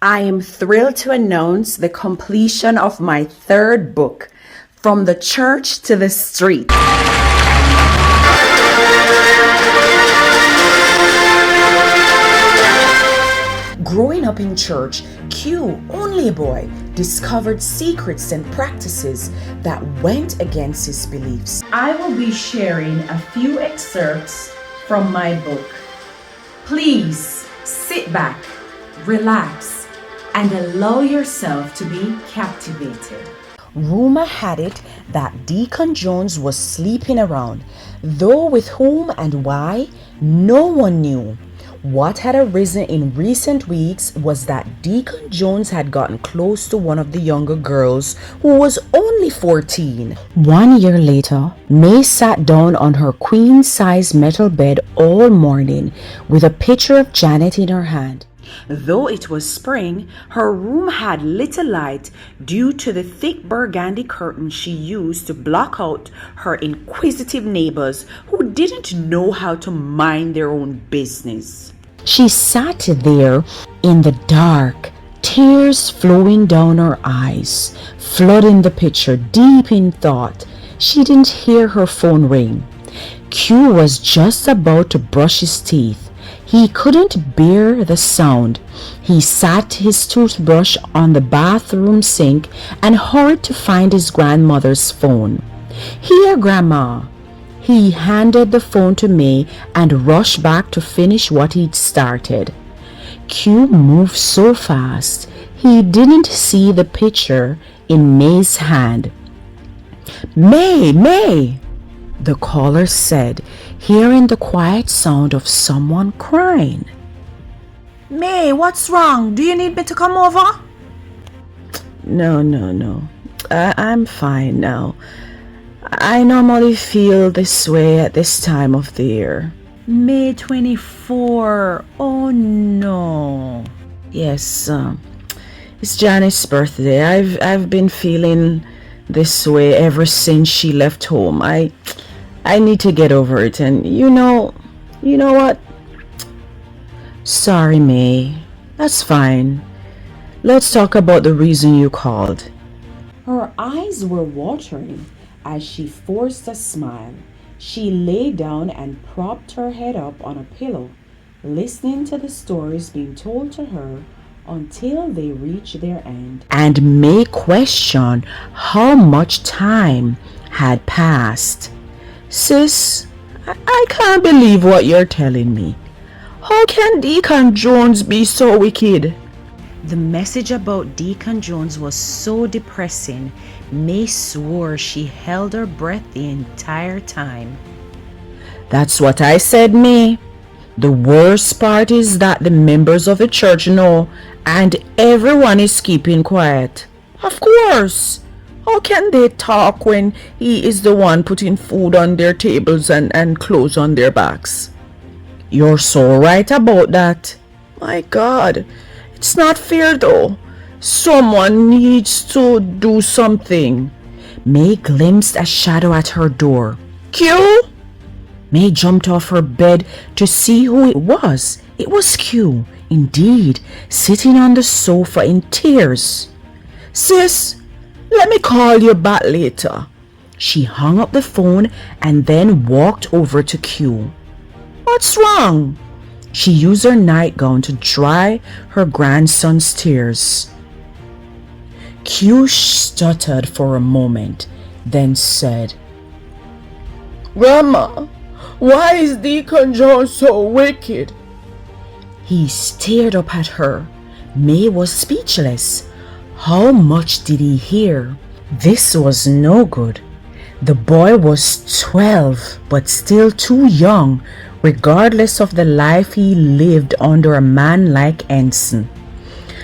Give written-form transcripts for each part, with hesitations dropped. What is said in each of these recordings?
I am thrilled to announce the completion of my third book, From the Church to the Street. Growing up in church, Q, only a boy, discovered secrets and practices that went against his beliefs. I will be sharing a few excerpts from my book. Please sit back, relax, and allow yourself to be captivated. Rumor had it that Deacon Jones was sleeping around, though with whom and why, no one knew. What had arisen in recent weeks was that Deacon Jones had gotten close to one of the younger girls who was only 14. 1 year later, May sat down on her queen-size metal bed all morning with a picture of Janet in her hand. Though it was spring, her room had little light due to the thick burgundy curtain she used to block out her inquisitive neighbors who didn't know how to mind their own business. She sat there in the dark, tears flowing down her eyes, flooding the picture, deep in thought. She didn't hear her phone ring. Q was just about to brush his teeth. He couldn't bear the sound. He sat his toothbrush on the bathroom sink and hurried to find his grandmother's phone. "Here, Grandma." He handed the phone to May and rushed back to finish what he'd started. Q moved so fast, he didn't see the picture in May's hand. May, the caller said, hearing the quiet sound of someone crying. "May, what's wrong? Do you need me to come over?" No. I'm fine now. I normally feel this way at this time of the year. May 24. Oh no. Yes, it's Janet's birthday. I've been feeling this way ever since she left home. I need to get over it, and you know what? Sorry, May. That's fine. Let's talk about the reason you called. Her eyes were watering as she forced a smile. She lay down and propped her head up on a pillow, listening to the stories being told to her until they reached their end. And May questioned how much time had passed. "Sis, I can't believe what you're telling me. How can Deacon Jones be so wicked?" The message about Deacon Jones was so depressing, May swore she held her breath the entire time. "That's what I said, May. The worst part is that the members of the church know and everyone is keeping quiet." "Of course. How can they talk when he is the one putting food on their tables and clothes on their backs?" "You're so right about that. My God, it's not fair though. Someone needs to do something." May glimpsed a shadow at her door. "Q?" May jumped off her bed to see who it was. It was Q, indeed, sitting on the sofa in tears. "Sis, let me call you back later." She hung up the phone and then walked over to Q. "What's wrong?" She used her nightgown to dry her grandson's tears. Q stuttered for a moment, then said, "Grandma, why is Deacon Jones so wicked?" He stared up at her. May was speechless. How much did he hear? This was no good. The boy was 12, but still too young, regardless of the life he lived under a man like Ensign.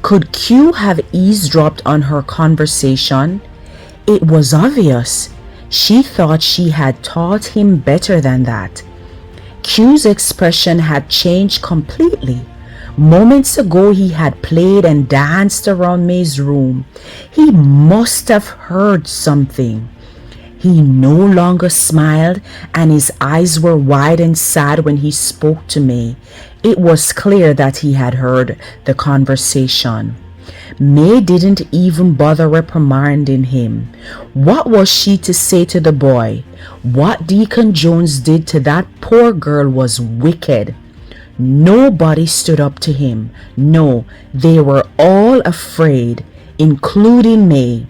Could Q have eavesdropped on her conversation? It was obvious. She thought she had taught him better than that. Q's expression had changed completely. Moments ago he had played and danced around May's room. He must have heard something. He no longer smiled, and his eyes were wide and sad when he spoke to May. It was clear that he had heard the conversation. May didn't even bother reprimanding him. What was she to say to the boy? What Deacon Jones did to that poor girl was wicked. Nobody stood up to him. No, they were all afraid, including May.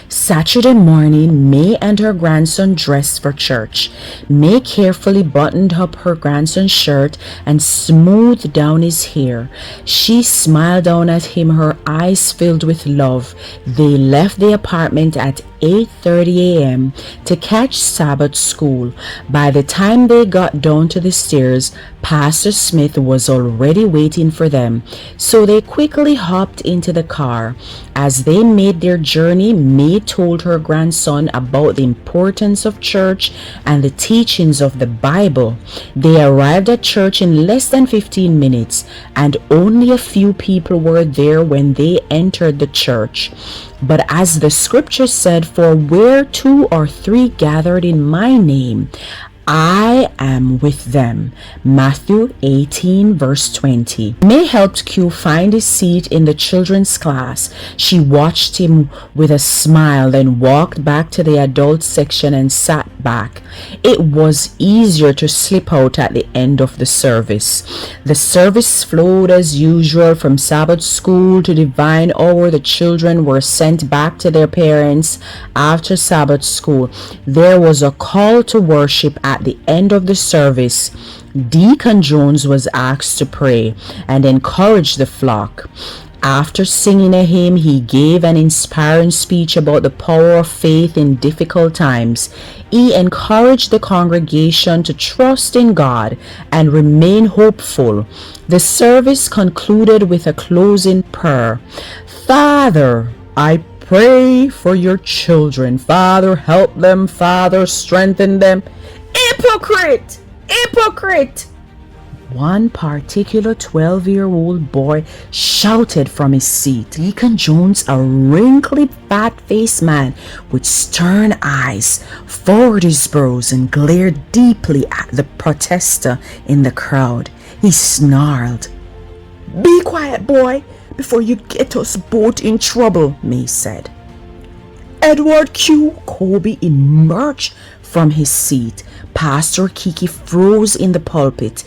Saturday morning, May and her grandson dressed for church. May carefully buttoned up her grandson's shirt and smoothed down his hair. She smiled down at him, her eyes filled with love. They left the apartment at 8:30 a.m. to catch Sabbath school. By the time they got down to the stairs, Pastor Smith was already waiting for them, so they quickly hopped into the car. As they made their journey, May told her grandson about the importance of church and the teachings of the Bible. They arrived at church in less than 15 minutes, and only a few people were there when they entered the church. But as the scripture said, "For where 2 or 3 gathered in my name, I am with them." Matthew 18 verse 20. May helped Q find his seat in the children's class. She watched him with a smile, then walked back to the adult section and sat back. It was easier to slip out at the end of the service. The service flowed as usual. From Sabbath school to divine hour, the children were sent back to their parents after Sabbath school. There was a call to worship at the end of the service. Deacon Jones was asked to pray and encourage the flock. After singing a hymn, he gave an inspiring speech about the power of faith in difficult times. He encouraged the congregation to trust in God and remain hopeful. The service concluded with a closing prayer. "Father, I pray for your children. Father, help them. Father, strengthen them." Hypocrite! Hypocrite! One particular 12-year-old boy shouted from his seat. Deacon Jones, a wrinkly, fat-faced man with stern eyes, furrowed his brows and glared deeply at the protester in the crowd. He snarled. "Be quiet, boy, before you get us both in trouble," May said. Edward Q. Kobe emerged from his seat. Pastor Kiki froze in the pulpit,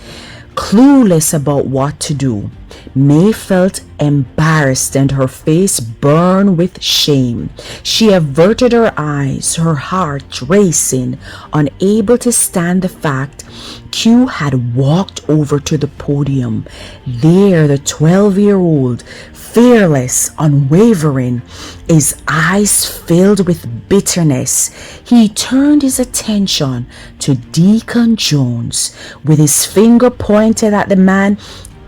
clueless about what to do. May felt embarrassed and her face burned with shame. She averted her eyes, her heart racing, unable to stand the fact Q had walked over to the podium. There, the 12-year-old, fearless, unwavering, his eyes filled with bitterness, he turned his attention to Deacon Jones. With his finger pointed at the man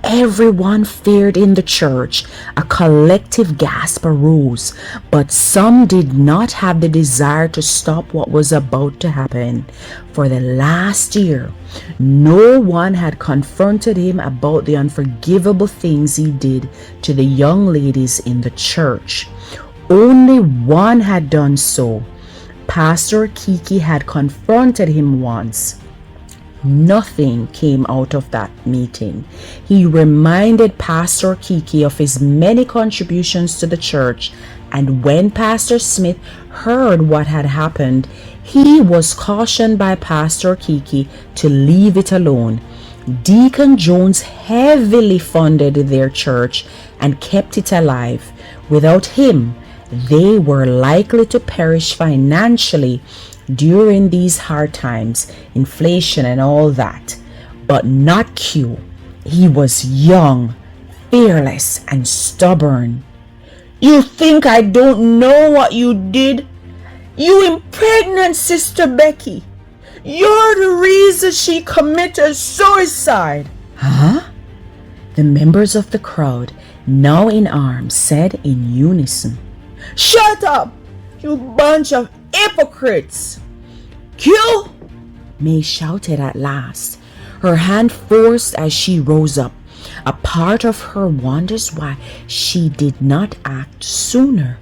everyone feared in the church, a collective gasp arose, but some did not have the desire to stop what was about to happen. For the last year, no one had confronted him about the unforgivable things he did to the young ladies in the church. Only one had done so. Pastor Kiki had confronted him once. Nothing came out of that meeting. He reminded Pastor Kiki of his many contributions to the church, and when Pastor Smith heard what had happened, he was cautioned by Pastor Kiki to leave it alone. Deacon Jones heavily funded their church and kept it alive. Without him, they were likely to perish financially during these hard times, inflation and all that. But not Q. He was young, fearless, and stubborn. "You think I don't know what you did? You impregnant Sister Becky. You're the reason she committed suicide." Huh? The members of the crowd, now in arms, said in unison. "Shut up, you bunch of hypocrites!" "Q!" May shouted at last, her hand forced as she rose up. A part of her wonders why she did not act sooner.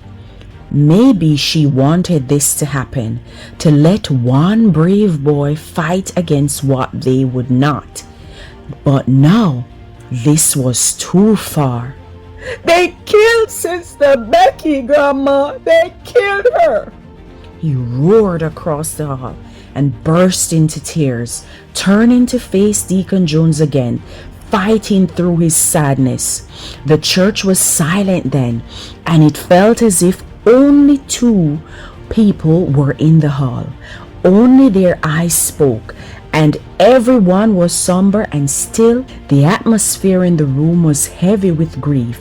Maybe she wanted this to happen, to let one brave boy fight against what they would not. But now, this was too far. "They killed Sister Becky, Grandma! They killed her!" He roared across the hall and burst into tears, turning to face Deacon Jones again, fighting through his sadness. The church was silent then, and it felt as if only two people were in the hall. Only their eyes spoke, and everyone was somber and still. The atmosphere in the room was heavy with grief,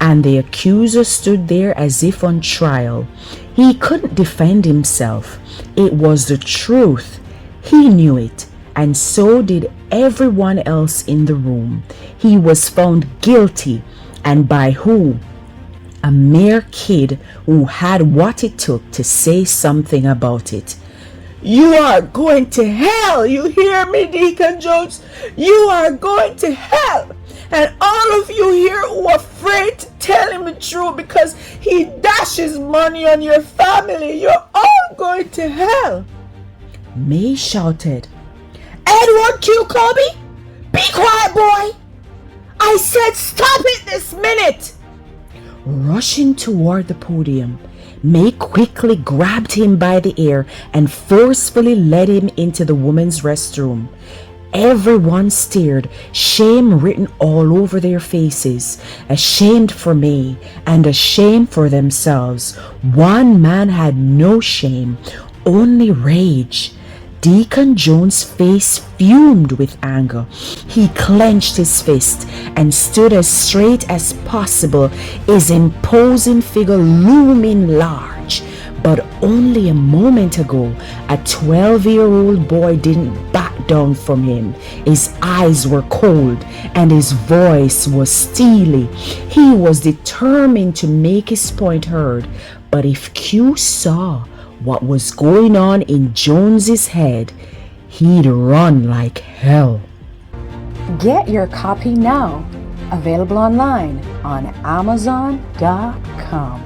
and the accuser stood there as if on trial. He couldn't defend himself. It was the truth. He knew it, and so did everyone else in the room. He was found guilty, and by who? A mere kid who had what it took to say something about it. "You are going to hell, you hear me, Deacon Jones? You are going to hell! And all of you here who are afraid to tell him the truth because he dashes money on your family, you're all going to hell!" May shouted, "Edward Q. Colby, be quiet, boy! I said stop it this minute!" Rushing toward the podium, May quickly grabbed him by the ear and forcefully led him into the women's restroom. Everyone stared, shame written all over their faces, ashamed for May and ashamed for themselves. One man had no shame, only rage. Deacon Jones' face fumed with anger. He clenched his fist and stood as straight as possible, his imposing figure looming large. But only a moment ago, a 12-year-old boy didn't back down from him. His eyes were cold and his voice was steely. He was determined to make his point heard. But if Q saw what was going on in Jones's head, he'd run like hell. Get your copy now. Available online on Amazon.com.